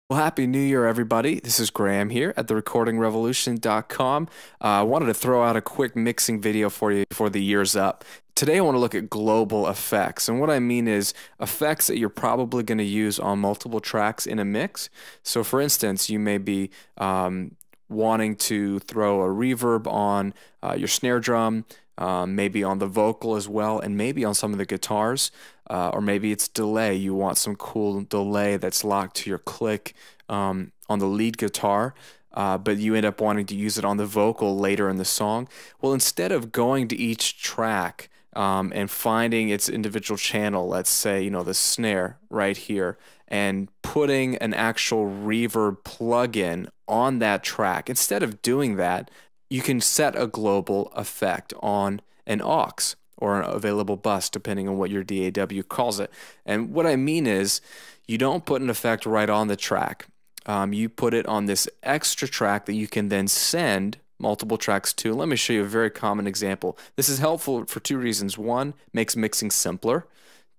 Well, Happy New Year, everybody. This is Graham here at therecordingrevolution.com. I wanted to throw out a quick mixing video for you before the year's up. Today, I want to look at global effects. And what I mean is effects that you're probably going to use on multiple tracks in a mix. So, for instance, you may be wanting to throw a reverb on your snare drum, maybe on the vocal as well, and maybe on some of the guitars, or maybe it's delay. You want some cool delay that's locked to your click on the lead guitar, but you end up wanting to use it on the vocal later in the song. Well, instead of going to each track and finding its individual channel, let's say, the snare right here, and putting an actual reverb plugin on that track, instead of doing that, you can set a global effect on an aux or an available bus, depending on what your DAW calls it. And what I mean is, you don't put an effect right on the track. You put it on this extra track that you can then send multiple tracks to. Let me show you a very common example. This is helpful for two reasons. One, makes mixing simpler.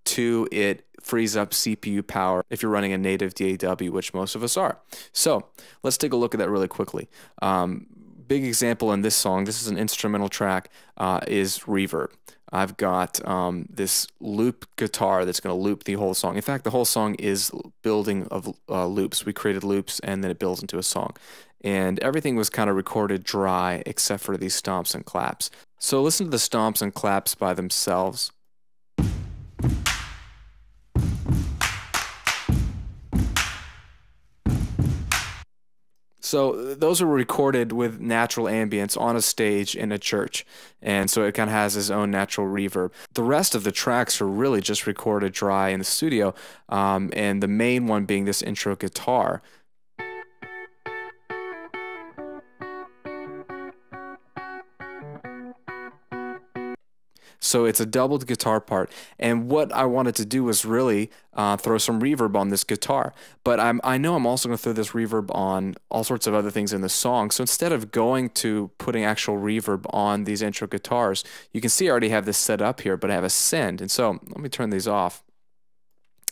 Two, it frees up CPU power if you're running a native DAW, which most of us are. So let's take a look at that really quickly. Big example in this song, this is an instrumental track, is Reverb. I've got this loop guitar that's going to loop the whole song. In fact, the whole song is building of loops. We created loops and then it builds into a song. And everything was kind of recorded dry except for these stomps and claps. So listen to the stomps and claps by themselves. So those are recorded with natural ambience on a stage in a church, and so it kind of has its own natural reverb. The rest of the tracks are really just recorded dry in the studio, and the main one being this intro guitar. So it's a doubled guitar part. And what I wanted to do was really throw some reverb on this guitar. But I know I'm also going to throw this reverb on all sorts of other things in the song. So instead of going to putting actual reverb on these intro guitars, you can see I already have this set up here, but I have a send. And so let me turn these off.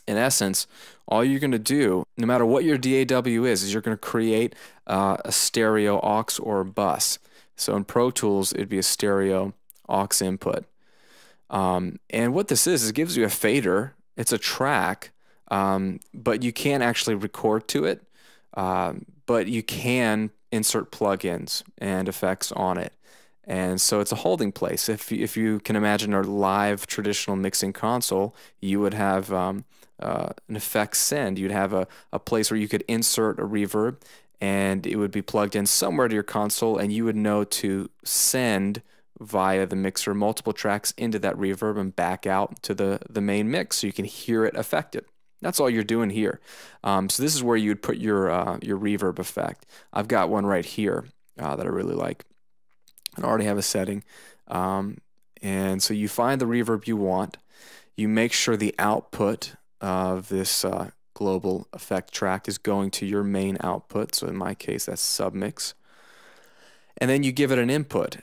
In essence, all you're going to do, no matter what your DAW is you're going to create a stereo aux or bus. So in Pro Tools, it'd be a stereo aux input. And what this is, it gives you a fader. It's a track, but you can't actually record to it, but you can insert plugins and effects on it. And so it's a holding place. If you can imagine a live traditional mixing console, you would have an effects send. You'd have a place where you could insert a reverb, and it would be plugged in somewhere to your console, and you would know to send via the mixer multiple tracks into that reverb and back out to the main mix so you can hear it affected. That's all you're doing here. So this is where you'd put your reverb effect. I've got one right here that I really like. I already have a setting. And so you find the reverb you want. You make sure the output of this global effect track is going to your main output. So in my case, that's submix. And then you give it an input.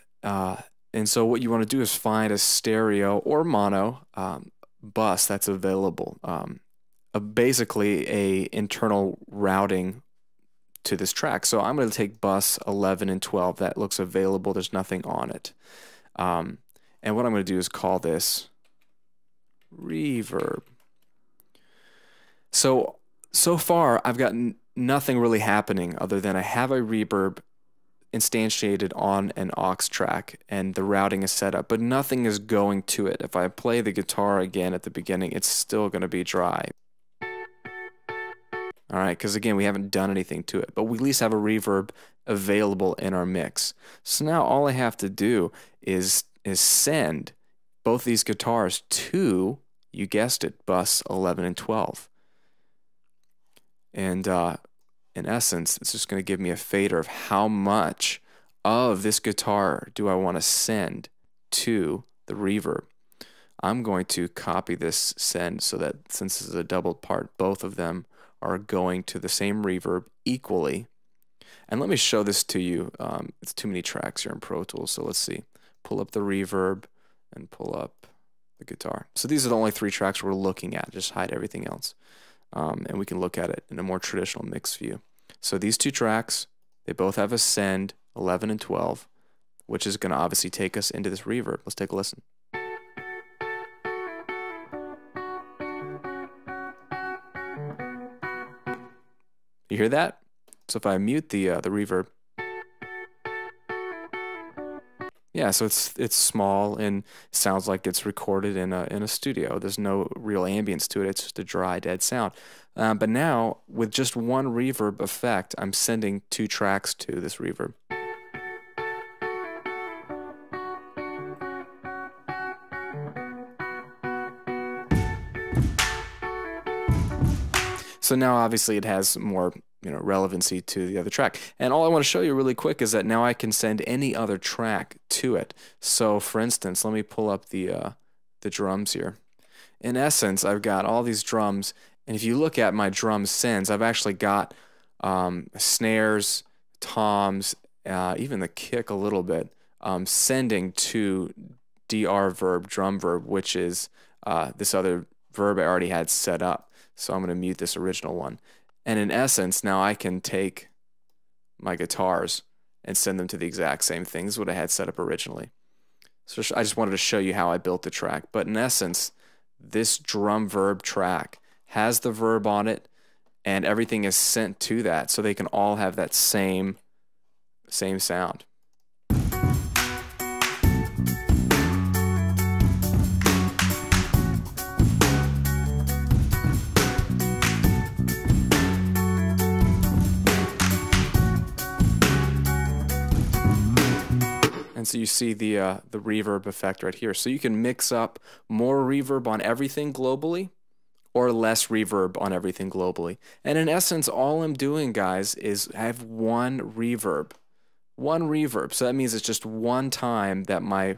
And so what you want to do is find a stereo or mono bus that's available. Basically a internal routing to this track. So I'm going to take bus 11 and 12. That looks available. There's nothing on it. And what I'm going to do is call this reverb. So far I've got nothing really happening other than I have a reverb instantiated on an aux track and the routing is set up, but nothing is going to it. If I play the guitar again at the beginning, it's still going to be dry. All right, because again, we haven't done anything to it, but we at least have a reverb available in our mix. So now all I have to do is send both these guitars to, you guessed it, bus 11 and 12. And in essence, it's just going to give me a fader of how much of this guitar do I want to send to the reverb. I'm going to copy this send so that since this is a doubled part, both of them are going to the same reverb equally. And let me show this to you. It's too many tracks here in Pro Tools, so let's see. Pull up the reverb and pull up the guitar. So these are the only three tracks we're looking at. Just hide everything else. and we can look at it in a more traditional mix view. So these two tracks, they both have a send 11 and 12, which is going to obviously take us into this reverb. Let's take a listen. You hear that? So if I mute the reverb, yeah, so it's small and sounds like it's recorded in a studio. There's no real ambience to it. It's just a dry, dead sound. But now, with just one reverb effect, I'm sending two tracks to this reverb. So now, obviously, it has more relevancy to the other track. And all I want to show you really quick is that now I can send any other track to it. So for instance, let me pull up the drums here. In essence, I've got all these drums, and if you look at my drum sends, I've actually got snares, toms, even the kick a little bit, sending to DR verb, drum verb, which is this other verb I already had set up. So I'm going to mute this original one. And in essence, now I can take my guitars and send them to the exact same thing. This is what I had set up originally. So I just wanted to show you how I built the track. But in essence, this drum verb track has the verb on it, and everything is sent to that, so they can all have that same sound. And so you see the reverb effect right here. So you can mix up more reverb on everything globally or less reverb on everything globally. And in essence, all I'm doing, guys, is have one reverb. One reverb. So that means it's just one time that my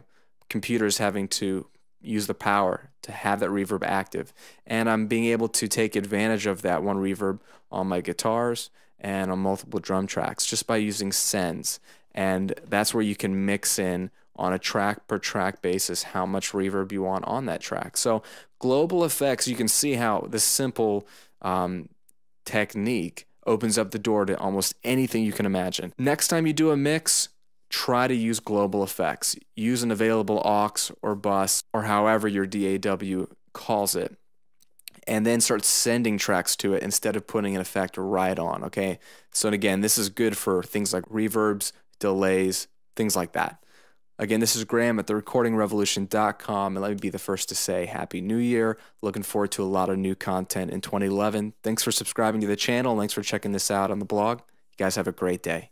computer is having to use the power to have that reverb active. And I'm being able to take advantage of that one reverb on my guitars and on multiple drum tracks just by using sends. And that's where you can mix in on a track per track basis how much reverb you want on that track. So global effects, you can see how this simple technique opens up the door to almost anything you can imagine. Next time you do a mix, try to use global effects. Use an available aux or bus or however your DAW calls it, and then start sending tracks to it instead of putting an effect right on, okay? So again, this is good for things like reverbs, delays, things like that. Again, this is Graham at therecordingrevolution.com, and let me be the first to say Happy New Year. Looking forward to a lot of new content in 2011. Thanks for subscribing to the channel. Thanks for checking this out on the blog. You guys have a great day.